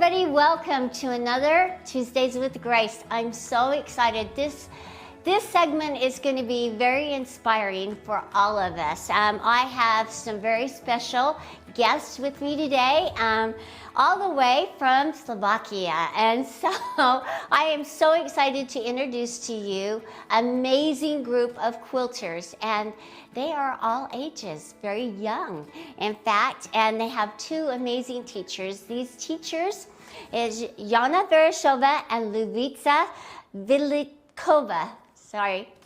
everybody. Welcome to another Tuesdays with Grace. I'm so excited. This segment is going to be very inspiring for all of us. I have some very special guests with me today, all the way from Slovakia. And so I am so excited to introduce to you an amazing group of quilters. And they are all ages, very young, in fact, and they have two amazing teachers. These teachers is Jana Veresova and Lubica Vidlickova.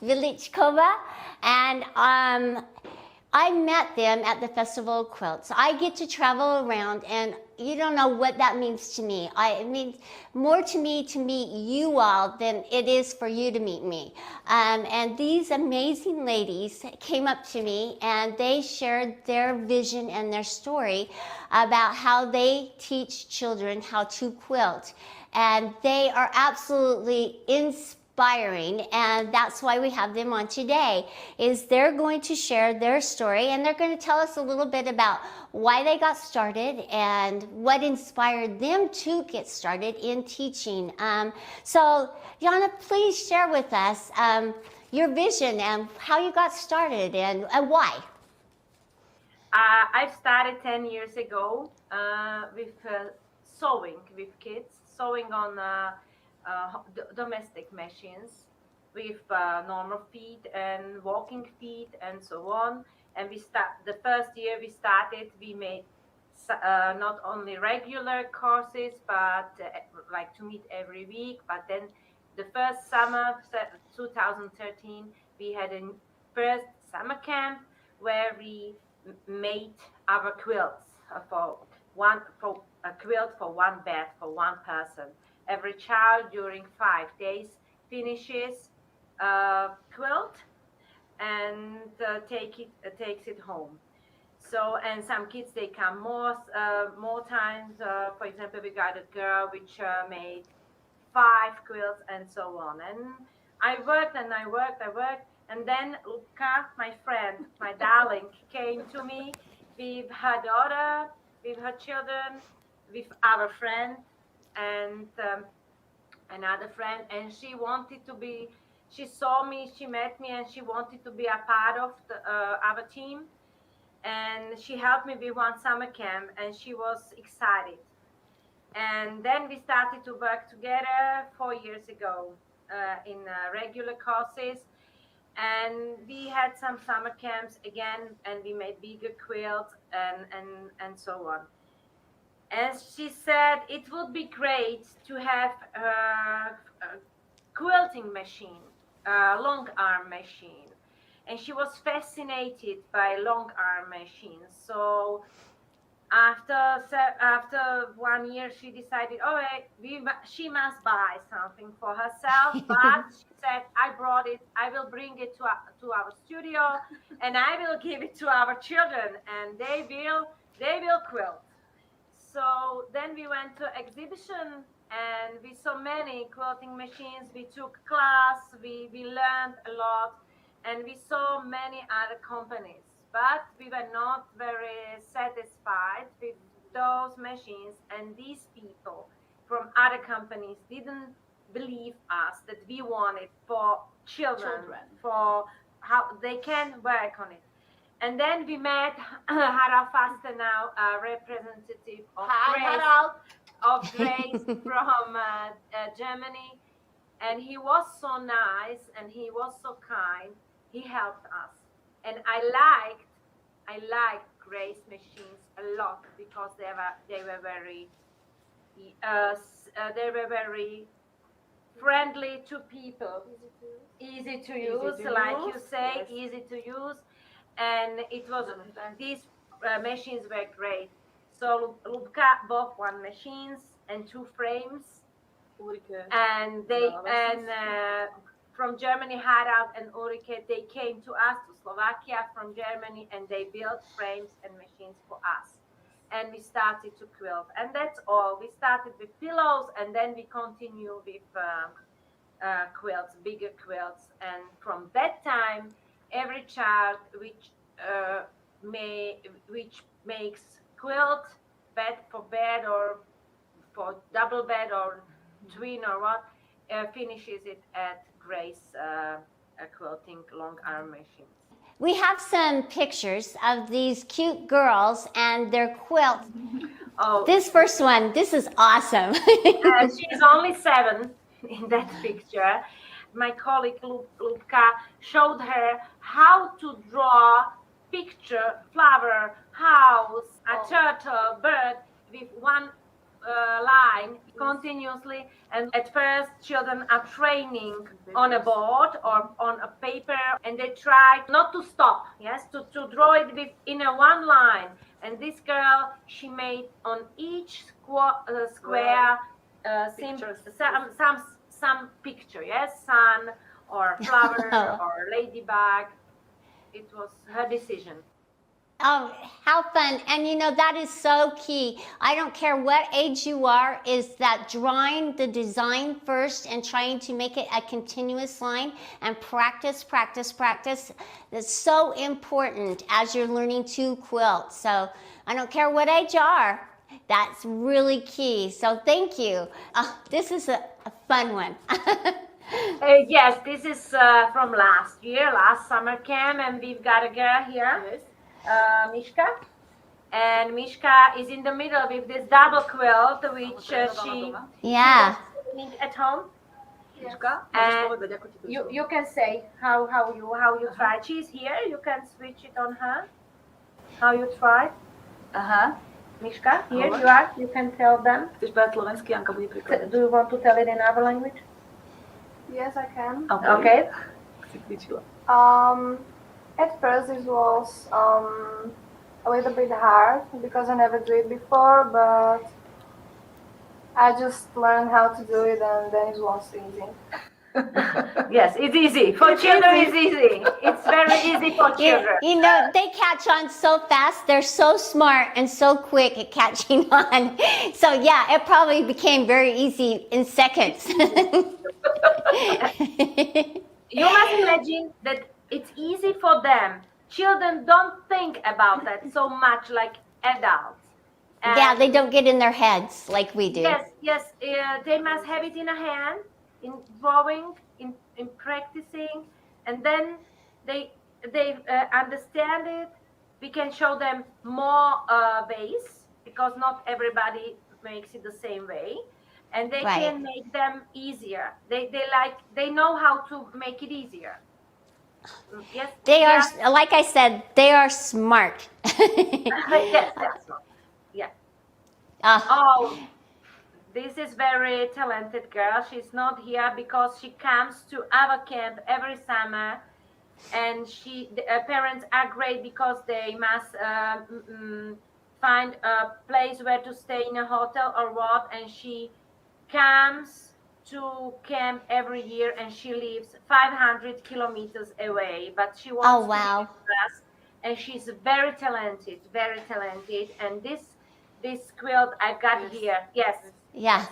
Vidlickova. And I met them at the Festival of Quilts. I get to travel around, and you don't know what that means to me. It means more to me to meet you all than it is for you to meet me. And these amazing ladies came up to me and they shared their vision and their story about how they teach children how to quilt. And they are absolutely inspiring, and that's why we have them on today. Is they're going to share their story, and they're going to tell us a little bit about why they got started and what inspired them to get started in teaching. So Jana, please share with us your vision and how you got started and why. I started 10 years ago with sewing with kids, sewing on domestic machines with normal feet and walking feet and so on. And the first year we made not only regular courses, but like to meet every week. But then the first summer, 2013, we had a first summer camp where we made our quilts for a quilt for one bed for one person. Every child during 5 days finishes a quilt and takes it home. So, and some kids, they come more times. For example, we got a girl which made 5 quilts and so on. And I worked. And then Lubica, my friend, my darling, came to me with her daughter, with her children, with our friend and another friend. And she saw me, she met me, and she wanted to be a part of our team. And she helped me with one summer camp, and she was excited. And then we started to work together 4 years ago in regular courses. And we had some summer camps again, and we made bigger quilts and so on. And she said it would be great to have a quilting machine, a long arm machine. And she was fascinated by long arm machines. So after 1 year, she decided, all right, she must buy something for herself. But she said, I will bring it to our studio, and I will give it to our children, and they will quilt. So then we went to exhibition, and we saw many quilting machines. We took class, we learned a lot, and we saw many other companies. But we were not very satisfied with those machines, and these people from other companies didn't believe us that we want it for children. For how they can work on it. And then we met Harald Fastenau, a representative of Grace from Germany. And he was so nice and he was so kind. He helped us. And I liked Grace machines a lot because they were very friendly to people, easy to use, like you say, yes. Easy to use, and these machines were great. So Lubica bought 1 machine and 2 frames, and from Germany, Harald and Ulrike, they came to us, to Slovakia from Germany, and they built frames and machines for us. And we started to quilt. And that's all. We started with pillows, and then we continue with quilts, bigger quilts. And from that time, every child which makes quilt, bed or for double bed or twin or what, finishes it at Grace Quilting long arm machines. We have some pictures of these cute girls and their quilt. Oh, This first one, this is awesome. she's only 7 in that picture. My colleague Lubica showed her how to draw picture, flower, house, a turtle, bird with one line continuously. And at first children are training on a board or on a paper, and they try not to stop, yes, to draw it in a one line. And this girl, she made on each square some picture, yes, sun or flower or ladybug. It was her decision. Oh, how fun. And you know, that is so key. I don't care what age you are, is that drawing the design first and trying to make it a continuous line and practice, practice, practice. That's so important as you're learning to quilt. So I don't care what age you are. That's really key. So thank you. This is a fun one. Yes, this is from last year, last summer camp, and we've got a girl here. Yes. Mishka, and Mishka is in the middle with this double quilt, which she Yeah. was at home. Miška, And môžeš povedať, ako ti to išlo? You can say how you try. She's here. You can switch it on her. How you try, Aha. Mishka? Here Hovor. you are. You can tell them. Chceš povedať slovensky, Janka bude prekladať. Do you want to tell it in other language? Yes, I can. Okay. Si cvičila. At first it was a little bit hard because I never did it before, but I just learned how to do it and then it was easy. Yes, it's easy. For children, it's easy. It's very easy for children. You know, they catch on so fast. They're so smart and so quick at catching on. So yeah, it probably became very easy in seconds. You must imagine that it's easy for them. Children don't think about that so much like adults. And Yeah, they don't get in their heads like we do. Yes, they must have it in a hand, in drawing, in practicing, and then they understand it. We can show them more ways because not everybody makes it the same way, and they Right. can make them easier. They know how to make it easier. Yes, They yeah. are, like I said, they are smart. Yes, that's right. Yeah. Oh, this is very talented girl. She's not here because she comes to our camp every summer, and the parents are great because they must find a place where to stay in a hotel or what, and she comes to camp every year, and she lives 500 kilometers away, but she wants Oh, to wow. be with us, and she's very talented, and this quilt I've got here, yes, Yeah.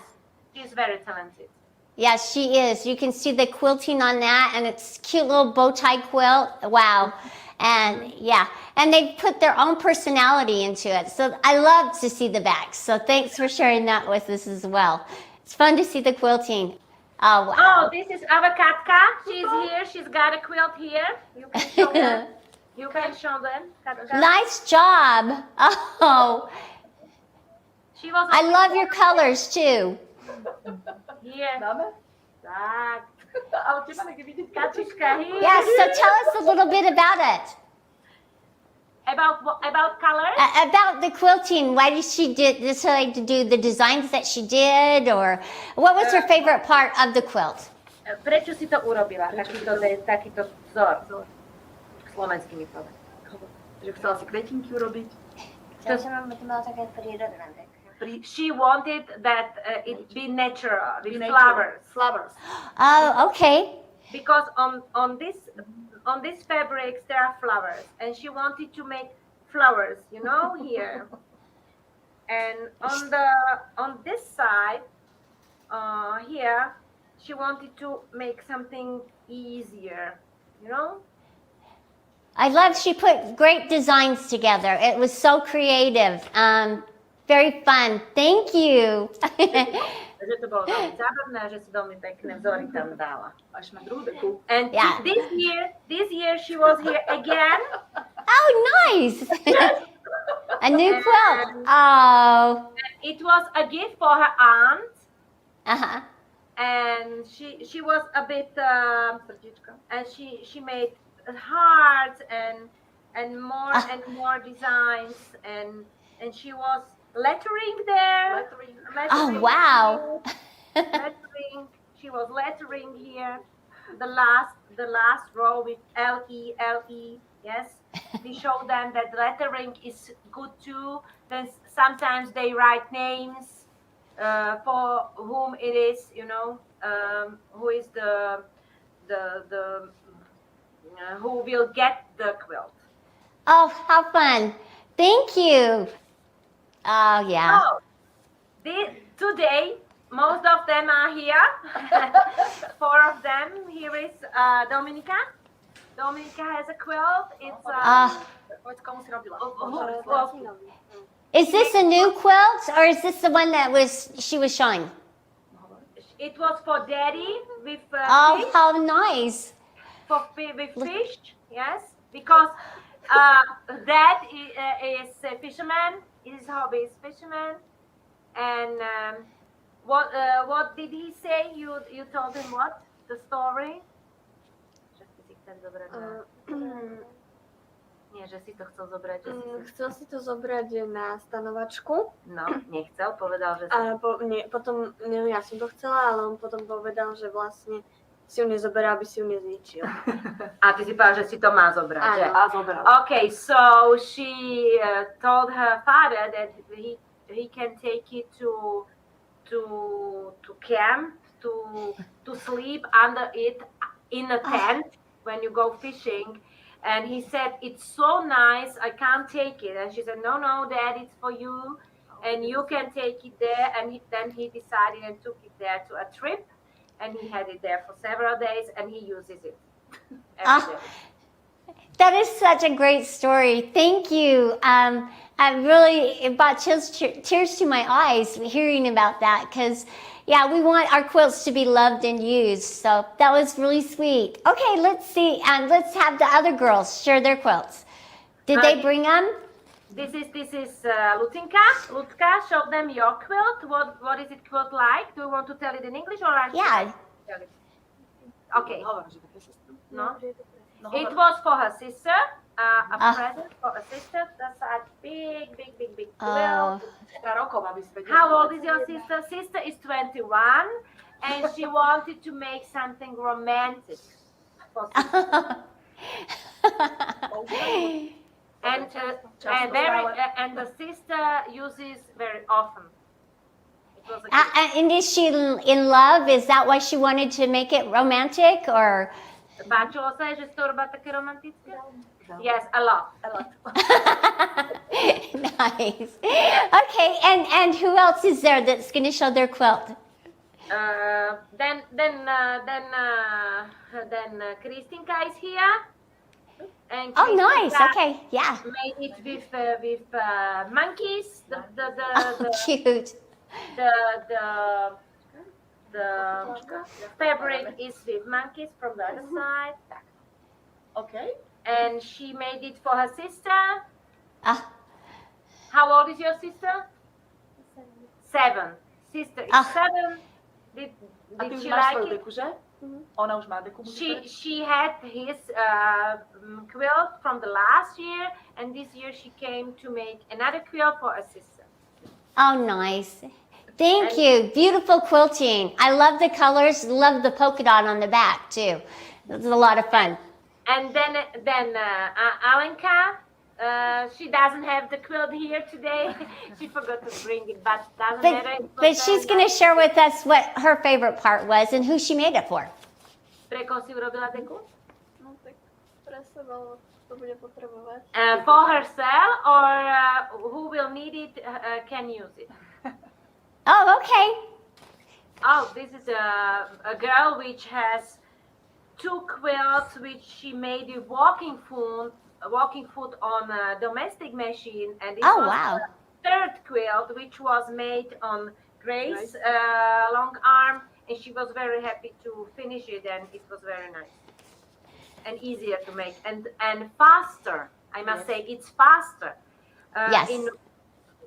she's very talented. Yes, she is. You can see the quilting on that, and it's cute little bow tie quilt. Wow. And yeah, and they put their own personality into it. So I love to see the backs. So thanks for sharing that with us as well. It's fun to see the quilting. Oh, wow. Oh, this is our Katka. She's here. She's got a quilt here. You can show them. You can show them. Katka. Nice job. Oh, She was I love your colors too. here. Dáme? Tak. Ale teba niekde vidieť. Katička here. Yeah, so tell us a little bit about it. About colors? About the quilting. Why did she decide to do the designs that she did, or what was her favorite part of the quilt? Prečo si to urobila? Takýto vzor. Slovenský mi povedal. Že chcela si kvetinky urobiť. She wanted that it be natural, with natural. flowers. Oh, okay. Because on these fabrics there are flowers, and she wanted to make flowers, here. And on this side, here, she wanted to make something easier, I love she put great designs together. It was so creative. Very fun. Thank you. Že to bolo veľmi zábavné, že si veľmi pekné vzory tam dala. Až na druhú deku. And Yeah. this year she was here again. Oh, nice. A new quilt. Oh. It was a gift for her aunt, Uh-huh. and she was a bit Srdíčka. and she made hearts and more and more designs and she was lettering there. Oh, wow. Lettering. She was lettering here. The last row with LE. Yes. We show them that lettering is good too. Then sometimes they write names for whom it is, who is the who will get the quilt. Oh, how fun. Thank you. Oh, yeah. Oh, today most of them are here. 4 of them. Here is Dominika. Dominika has a quilt. It's Povedz, komu si robila. Is this a new quilt or is this the one that she was showing? it was for Daddy with Oh, fish. how nice. With fish, yes, because Dad is a fisherman. His hobby is fisherman, and what did he say? You told him what? The story? Nie, že si to chcel zobrať. Že si... Chcel si to zobrať na stanovačku. No, nechcel, povedal, že si... A potom, ja som to chcela, ale on potom povedal, že vlastne si ju nezoberá, aby si ju nezničil. A ty si povedal, že si to má zobrať, že? A zobral. Okay, so she told her father that he can take it to camp, to sleep under it in a tent when you go fishing. And he said, it's so nice, I can't take it. And she said, no, Dad, it's for you. And you can take it there. And then he decided and took it there to a trip. And he had it there for several days. And he uses it every day. That is such a great story. Thank you. It brought tears to my eyes hearing about that because, yeah, we want our quilts to be loved and used. So that was really sweet. Okay, let's see. And let's have the other girls share their quilts. Did they bring them? This is Lutinka. Lutka, show them your quilt. What is it quilt like? Do you want to tell it in English or I should Yeah. tell it? Okay. Hovor, že také sestru. No. No, It hovor. was for her sister. A present for a sister. That's a big quilt. Oh. Rokov, aby si vedela. How old is your sister? Sister is 21, and she wanted to make something romantic for sister. And the sister uses very often. It was a gift. And is she in love? Is that why she wanted to make it romantic or? Páčilo sa jej, že si to robá také romantické? Yes, a lot. Nice. Okay, and who else is there that's going to show their quilt? Then Kristinka is here. And Oh, nice. Kristinka Okay, yeah. made it with monkeys. Oh, cute. The fabric is with monkeys from the other side. Okay. And she made it for her sister. Ah. How old is your sister? 7. Sister is 7. A Did ty už she máš like svoju it? deku, že? Ona už má deku, musí povedať? She had his quilt from the last year, and this year she came to make another quilt for a sister. Oh, nice. Thank you. Beautiful quilting. I love the colors. Love the polka dot on the back too. It was a lot of fun. And then Alenka, she doesn't have the quilt here today. She forgot to bring it, but doesn't matter. But she's going to share with us what her favorite part was and who she made it for. Pre koho si urobila deku? No tak pre seba to bude potrebovať. For herself, or who will need it can use it. Oh, okay. Oh, this is a girl which has 2 quilts which she made with walking foot on a domestic machine, and this Oh, was wow. her third quilt, which was made on Grace long arm, and she was very happy to finish it, and it was very nice and easier to make and faster. I must say it's faster. Yes.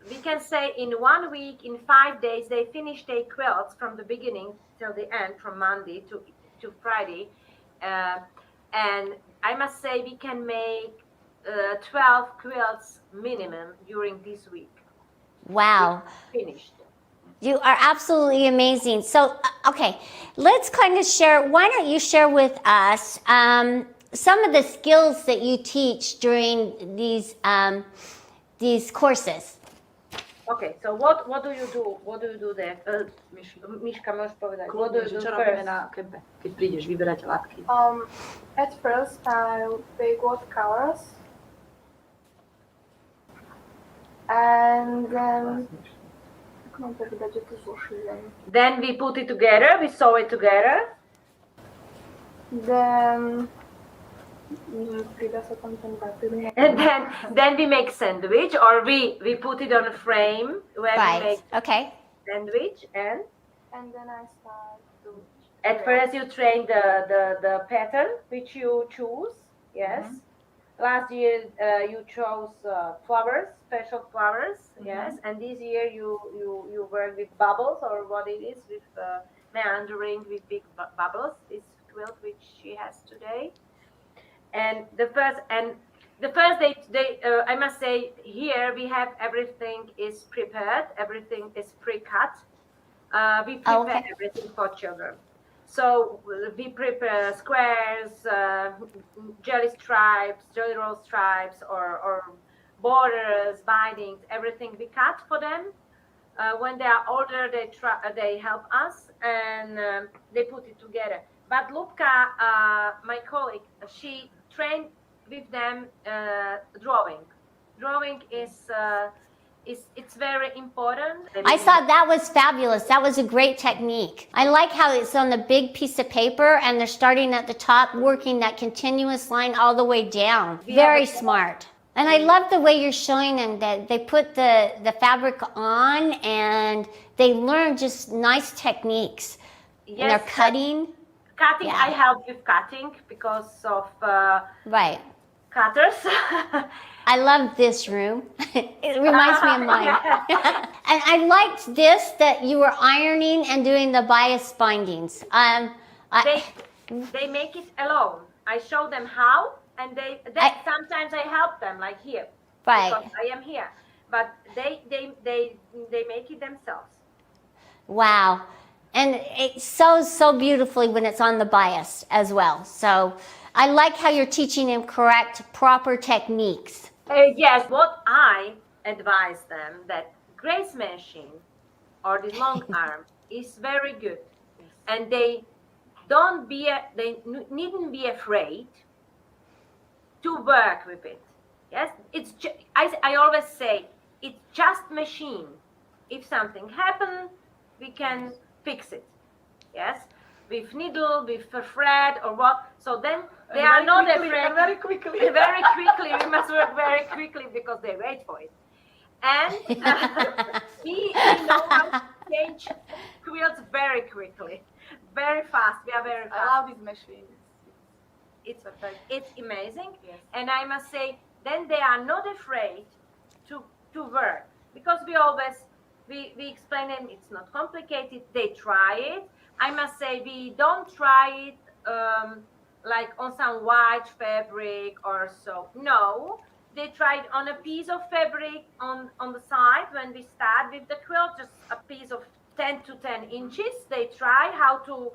We can say in 1 week, in 5 days, they finish their quilts from the beginning till the end, from Monday to Friday. And I must say we can make 12 quilts minimum during this week. Wow. Finished. You are absolutely amazing. So, okay, let's kind of share. Why don't you share with us some of the skills that you teach during these courses? Okay, so what do you do? What do you do there? Miška, môžeš povedať. What do you do čo robíme first? na kempe, keď prídeš vyberať látky? At first, I pick watercolors, and Then we put it together. We sew it together. then And then we make sandwich, or we put it on a frame where we Right. make Okay. sandwich. And then I start to at first you train the pattern which you choose. Yes. Last year you chose flowers, special flowers. Yes. And this year you work with bubbles, or what it is, with meandering with big bubbles. This quilt which she has today. And the first day, I must say, here we have everything is prepared, everything is pre-cut. We prepare everything for children. So we prepare squares, jelly stripes, jelly roll stripes, or borders, bindings, everything we cut for them. When they are older, they help us, and they put it together. But Lubica, my colleague, she trained with them drawing. Drawing is it's very important. I thought that was fabulous. That was a great technique. I like how it's on the big piece of paper and they're starting at the top, working that continuous line all the way down. Very smart. And I love the way you're showing them that they put the fabric on and they learn just nice techniques. Yes, and they're cutting. Cutting, Yeah. I help with cutting because of Right. cutters. I love this room. It reminds me of mine. And I liked this, that you were ironing and doing the bias bindings. They make it alone. I show them how, and sometimes I help them, like here. Right. Because I am here. But they make it themselves. Wow. And it sews so beautifully when it's on the bias as well. So I like how you're teaching them correct, proper techniques. Yes, what I advise them, that Grace machine or the long arm is very good, and they needn't be afraid to work with it. Yes, I always say it's just machine. If something happens, we can fix it. Yes, with needle, with a thread, or what. So then they are not afraid. Very quickly. Very quickly. We must work very quickly because they wait for it. And we know how to change quilts very quickly, very fast. We are very fast. I love this machine. It's amazing. Yes. And I must say, then they are not afraid to work, because we explain them it's not complicated. They try it. I must say, we don't try it like on some white fabric or so. No, they tried on a piece of fabric on the side when we start with the quilt, just a piece of 10 to 10 inches. They try how to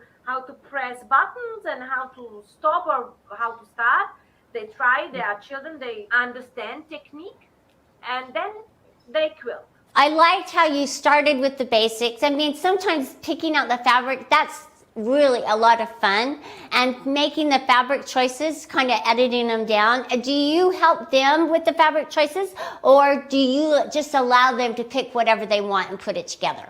press buttons and how to stop or how to start. They try. They are children. They understand technique, and then they quilt. I liked how you started with the basics. I mean, sometimes picking out the fabric, that's really a lot of fun. And making the fabric choices, kind of editing them down. Do you help them with the fabric choices, or do you just allow them to pick whatever they want and put it together?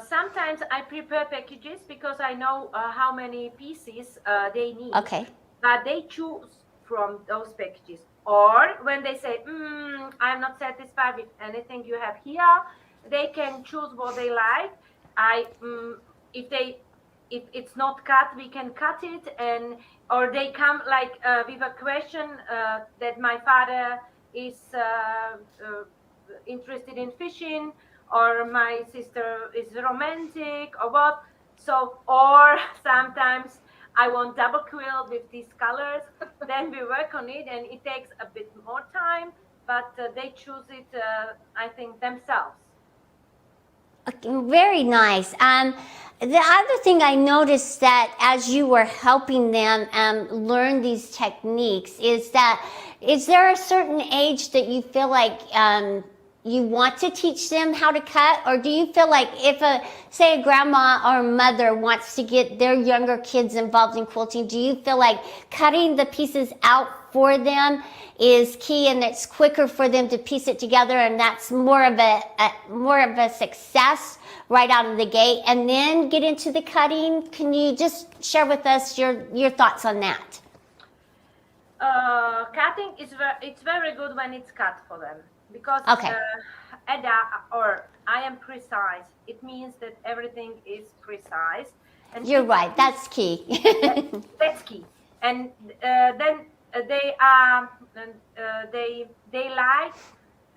Sometimes I prepare packages because I know how many pieces they need. Okay. But they choose from those packages. Or when they say, I'm not satisfied with anything you have here, they can choose what they like. If it's not cut, we can cut it, or they come like with a question that my father is interested in fishing, or my sister is romantic, or what. So, or sometimes I want double quilt with these colors. Then we work on it, and it takes a bit more time, but they choose it, I think, themselves. Very nice. The other thing I noticed that as you were helping them learn these techniques is there a certain age that you feel like you want to teach them how to cut, or do you feel like if say a grandma or a mother wants to get their younger kids involved in quilting, do you feel like cutting the pieces out for them is key, and it's quicker for them to piece it together, and that's more of a success right out of the gate, and then get into the cutting? Can you just share with us your thoughts on that? Cutting it's very good when it's cut for them, because Okay. I am precise. It means that everything is precise. And You're right. That's key. that's key. And then they are they like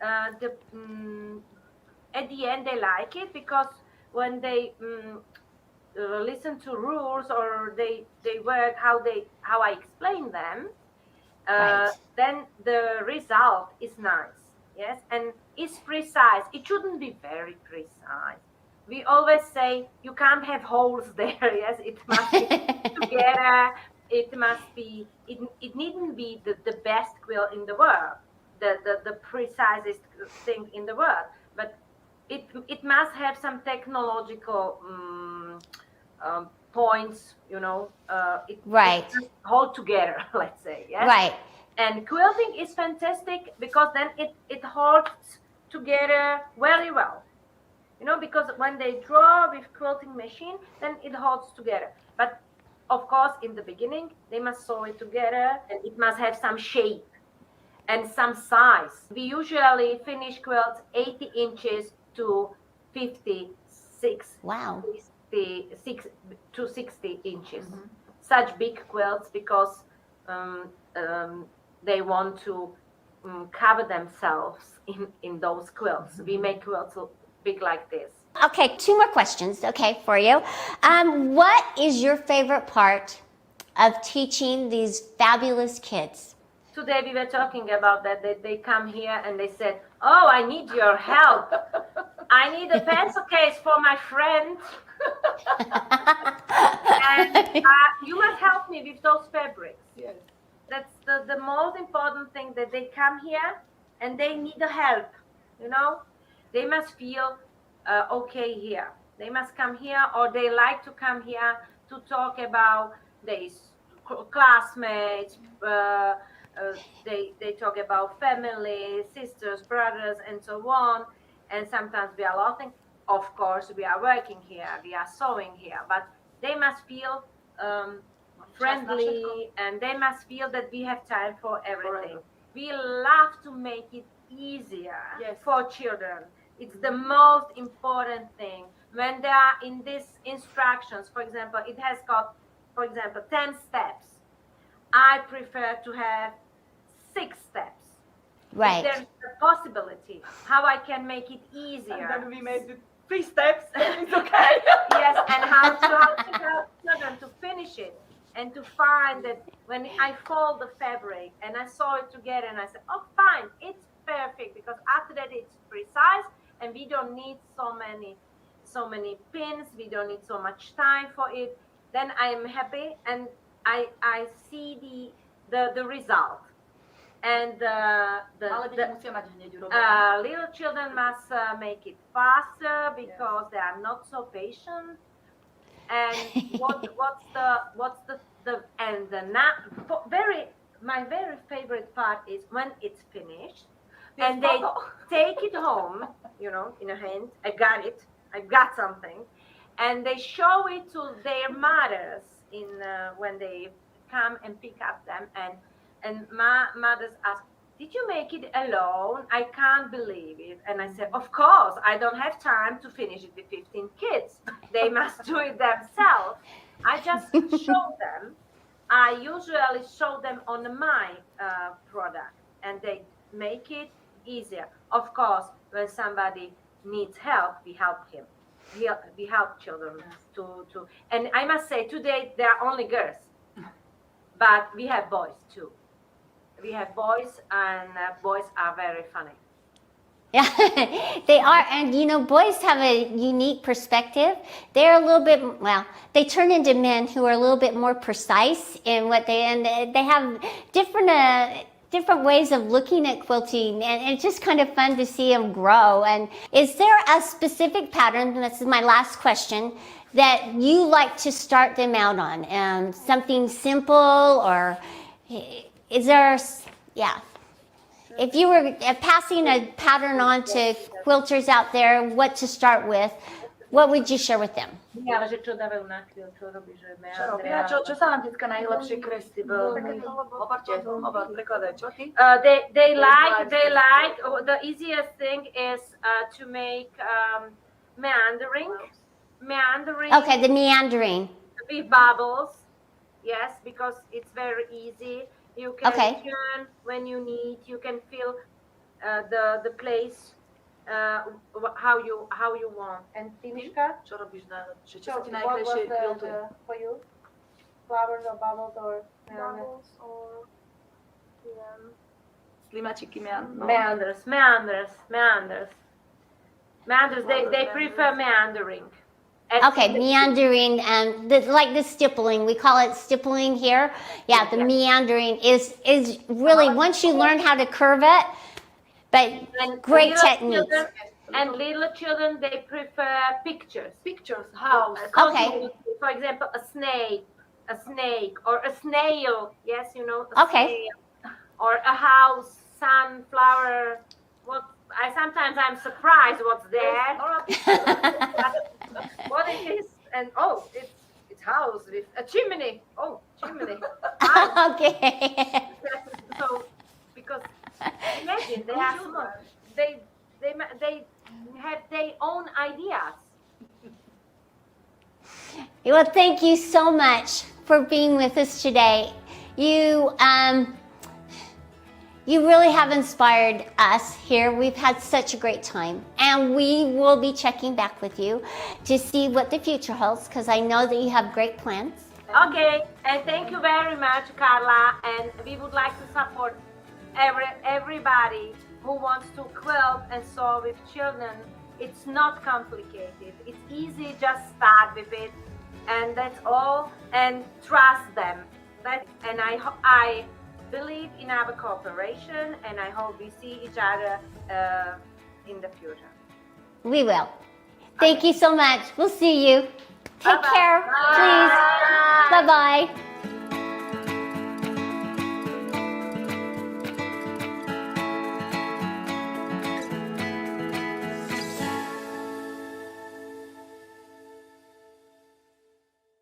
at the end they like it, because when they listen to rules, or they work how I explain them, Right. then the result is nice. Yes, and it's precise. It shouldn't be very precise. We always say you can't have holes there. Yes, it must be together. It must be. It needn't be the best quilt in the world, the precisest thing in the world, but it must have some technological points. Right. It must hold together. Let's say. Yes. Right. And quilting is fantastic, because then it holds together very well. Because when they draw with quilting machine, then it holds together. But of course, in the beginning, they must sew it together, and it must have some shape and some size. We usually finish quilts 80 inches to 56. Wow. 56 to 60 inches. Such big quilts, because they want to cover themselves in those quilts. We make quilts big like this. Okay, 2 more questions, okay, for you. What is your favorite part of teaching these fabulous kids? Today we were talking about that they come here and they said, "Oh, I need your help. I need a pencil case for my friend, and you must help me with those fabrics." Yes. That's the most important thing, that they come here and they need the help. They must feel okay here. They must come here, or they like to come here to talk about their classmates. They talk about family, sisters, brothers, and so on. And sometimes we are laughing. Of course, we are working here, we are sewing here, but they must feel friendly, and they must feel that we have time for everything. We love to make it easier for children. It's the most important thing. When they are in these instructions, for example, it has got, 10 steps. I prefer to have 6 steps. Right. If there's a possibility how I can make it easier. And then we made the 3 steps, and it's okay. Yes, and how to help children to finish it, and to find that when I fold the fabric and I sew it together, and I say, "Oh, fine, it's perfect," because after that it's precise, and we don't need so many pins. We don't need so much time for it. Then I am happy, and I see the result. And little children must make it faster, because they are not so patient. And my very favorite part is when it's finished, and they take it home, in a hand. I got something, and they show it to their mothers when they come and pick up them, and my mothers ask, did you make it alone? I can't believe it. And I said, of course, I don't have time to finish it with 15 kids. They must do it themselves. I just show them. I usually show them on my product, and they make it easier. Of course, when somebody needs help, we help him. We help children to. And I must say, today there are only girls, but we have boys too. We have boys, and boys are very funny. Yeah, they are. And you know, boys have a unique perspective. They're a little bit, well, they turn into men who are a little bit more precise in what and they have different ways of looking at quilting, and it's just kind of fun to see them grow. And is there a specific pattern, and this is my last question, that you like to start them out on? Something simple, or is there, yeah. If you were passing a pattern on to quilters out there, what to start with, what would you share with them? Ale že čo dávajú na chvíľu, čo robíš, že Robia, čo sa vám teďka najlepšie kreslí? Hovor, prekladaj, čo ty? They like the easiest thing is to make meandering. Okay, the meandering. With bubbles, yes, because it's very easy. You can turn when you need. You can feel the place how you want. And Timiška, Čo robíš najlepšie? Čo sa ti najkrajšie quiltuje? For you? Flowers or bubbles or bubbles or Slimačiky, no. meanders. They prefer meandering. Okay, meandering, like the stippling. We call it stippling here. Yeah, the meandering is really, once you learn how to curve it, but great technique. And little children, they prefer pictures. Pictures, house. Okay. For example, a snake, or a snail. Yes, you know. Okay. Snail, or a house, sunflower. Sometimes I'm surprised what's there. What it is, and it's house with a chimney. Oh, chimney. Okay. So, because imagine they are small. They have their own ideas. Well, thank you so much for being with us today. You really have inspired us here. We've had such a great time, and we will be checking back with you to see what the future holds, because I know that you have great plans. Okay, and thank you very much, Carla. And we would like to support everybody who wants to quilt and sew with children. It's not complicated. It's easy. Just start with it, and that's all. And trust them. I believe in our cooperation, and I hope we see each other in the future. We will. Thank you so much. We'll see you. Take care, please. Bye-bye.